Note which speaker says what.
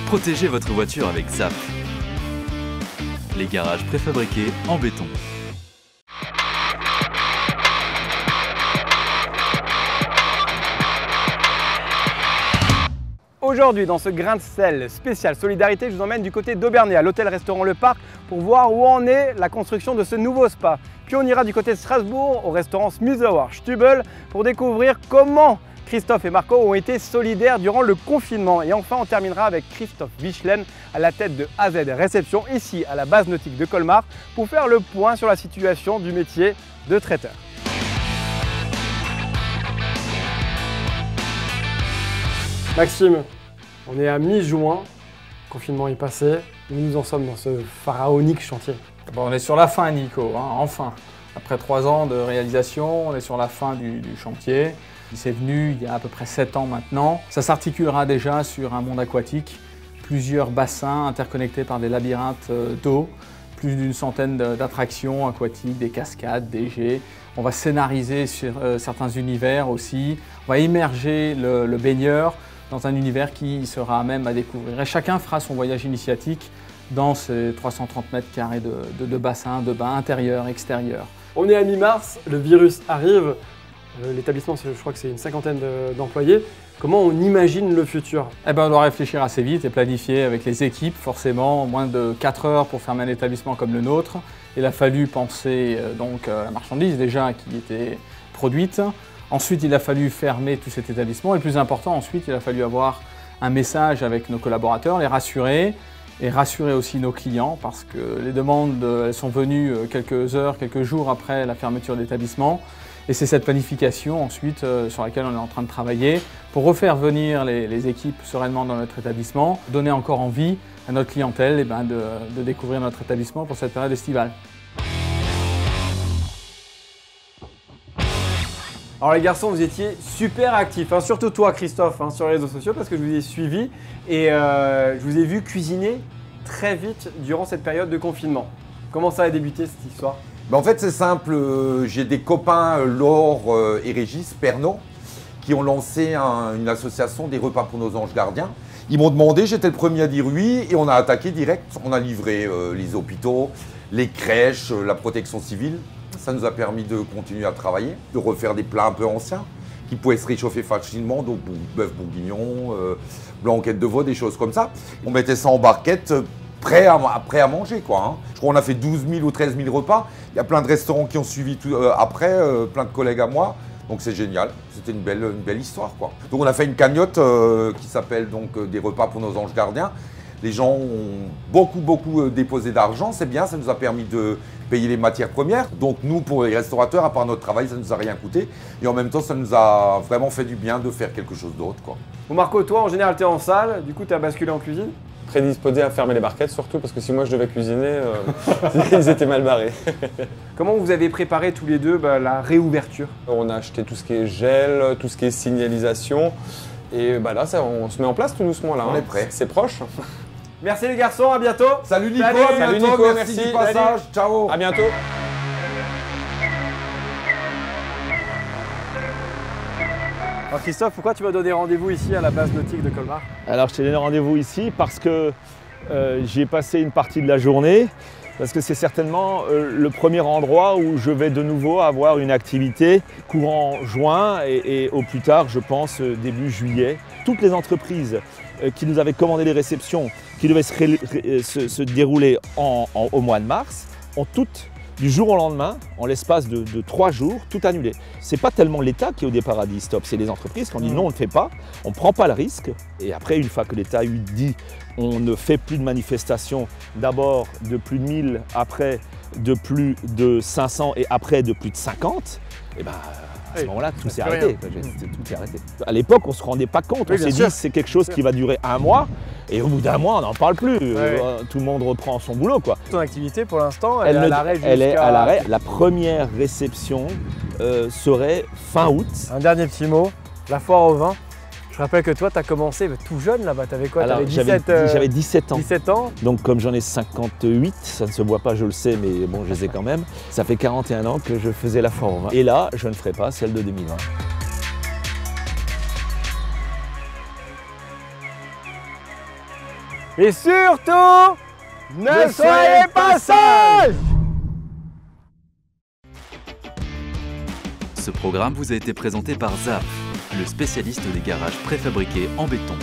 Speaker 1: Protégez votre voiture avec ZAP. Les garages préfabriqués en béton.
Speaker 2: Aujourd'hui, dans ce grain de sel spécial Solidarité, je vous emmène du côté d'Aubernay, à l'hôtel-restaurant Le Parc, pour voir où en est la construction de ce nouveau spa. Puis on ira du côté de Strasbourg, au restaurant Smüsauer Stübel, pour découvrir comment Christophe et Marco ont été solidaires durant le confinement. Et enfin, on terminera avec Christophe Wichlen à la tête de AZ Réception, ici à la base nautique de Colmar, pour faire le point sur la situation du métier de traiteur. Maxime, on est à mi-juin, le confinement est passé, nous en sommes dans ce pharaonique chantier.
Speaker 3: Bon, on est sur la fin, Nico, hein, enfin. Après 3 ans de réalisation, on est sur la fin du chantier. C'est venu il y a à peu près 7 ans maintenant. Ça s'articulera déjà sur un monde aquatique, plusieurs bassins interconnectés par des labyrinthes d'eau, plus d'une centaine d'attractions aquatiques, des cascades, des jets. On va scénariser sur certains univers aussi. On va immerger le baigneur dans un univers qui sera à même à découvrir. Et chacun fera son voyage initiatique dans ces 330 mètres carrés de bassins, de bains intérieurs, extérieurs.
Speaker 2: On est à mi-mars, le virus arrive. L'établissement, je crois que c'est une 50aine d'employés. Comment on imagine le futur?
Speaker 3: On doit réfléchir assez vite et planifier avec les équipes, forcément, moins de 4 heures pour fermer un établissement comme le nôtre. Il a fallu penser donc à la marchandise déjà qui était produite. Ensuite, il a fallu fermer tout cet établissement. Et le plus important, ensuite, il a fallu avoir un message avec nos collaborateurs, les rassurer et rassurer aussi nos clients parce que les demandes elles sont venues quelques heures, quelques jours après la fermeture de l'établissement. Et c'est cette planification ensuite sur laquelle on est en train de travailler pour refaire venir les équipes sereinement dans notre établissement, donner encore envie à notre clientèle de découvrir notre établissement pour cette période estivale.
Speaker 2: Alors les garçons, vous étiez super actifs, hein, surtout toi Christophe, hein, sur les réseaux sociaux parce que je vous ai suivi et je vous ai vu cuisiner très vite durant cette période de confinement. Comment ça a débuté cette histoire?
Speaker 4: En fait, c'est simple. J'ai des copains, Laure et Régis Pernot, qui ont lancé une association des repas pour nos anges gardiens. Ils m'ont demandé, j'étais le premier à dire oui, et on a attaqué direct. On a livré les hôpitaux, les crèches, la protection civile. Ça nous a permis de continuer à travailler, de refaire des plats un peu anciens, qui pouvaient se réchauffer facilement, donc bœuf bourguignon, blanquette de veau, des choses comme ça. On mettait ça en barquette, prêt à manger, quoi. Hein. Je crois qu'on a fait 12 000 ou 13 000 repas. Il y a plein de restaurants qui ont suivi après, plein de collègues à moi. Donc c'est génial, c'était une belle histoire, quoi. Donc on a fait une cagnotte qui s'appelle donc des repas pour nos anges gardiens. Les gens ont beaucoup déposé d'argent, c'est bien, ça nous a permis de payer les matières premières. Donc nous, pour les restaurateurs, à part notre travail, ça ne nous a rien coûté. Et en même temps, ça nous a vraiment fait du bien de faire quelque chose d'autre, quoi.
Speaker 2: Bon Marco, toi en général tu es en salle, du coup tu as basculé en cuisine?
Speaker 5: Prédisposé à fermer les barquettes surtout parce que si moi je devais cuisiner, ils étaient mal barrés.
Speaker 2: Comment vous avez préparé tous les deux la réouverture?
Speaker 5: On a acheté tout ce qui est gel, tout ce qui est signalisation et là on se met en place tout doucement là.
Speaker 4: On est prêt.
Speaker 5: C'est proche.
Speaker 2: Merci les garçons, à bientôt.
Speaker 4: Salut Nico,
Speaker 5: Salut Nico,
Speaker 4: merci du passage, ciao.
Speaker 5: À bientôt.
Speaker 2: Alors Christophe, pourquoi tu m'as donné rendez-vous ici à la base nautique de Colmar?
Speaker 6: Alors je t'ai donné rendez-vous ici parce que j'y ai passé une partie de la journée, parce que c'est certainement le premier endroit où je vais de nouveau avoir une activité courant juin et au plus tard, je pense, début juillet. Toutes les entreprises qui nous avaient commandé les réceptions qui devaient se dérouler au mois de mars ont toutes, du jour au lendemain, en l'espace de 3 jours, tout annulé. Ce n'est pas tellement l'État qui au départ a dit stop, c'est les entreprises qui ont dit non, on ne le fait pas, on ne prend pas le risque. Et après, une fois que l'État a eu dit on ne fait plus de manifestations, d'abord de plus de 1000, après de plus de 500 et après de plus de 50, et à ce moment-là, tout s'est arrêté. Tout s'est arrêté. À l'époque, on ne se rendait pas compte. On s'est dit c'est quelque chose qui va durer 1 mois. Et au bout d'1 mois, on n'en parle plus. Tout le monde reprend son boulot, quoi.
Speaker 2: Ton activité, pour l'instant, elle est à l'arrêt jusqu'à...
Speaker 6: Elle est à l'arrêt. La première réception serait fin août. Un
Speaker 2: dernier petit mot, la foire au vin. Je rappelle que toi, tu as commencé tout jeune là-bas. Tu avais quoi?
Speaker 6: J'avais 17 ans.
Speaker 2: 17 ans.
Speaker 6: Donc comme j'en ai 58, ça ne se voit pas, je le sais, mais bon, je les ai quand même. Ça fait 41 ans que je faisais la foire au vin. Et là, je ne ferai pas celle de 2020.
Speaker 2: Et surtout, ne soyez pas sages!
Speaker 1: Ce programme vous a été présenté par ZAF, le spécialiste des garages préfabriqués en béton.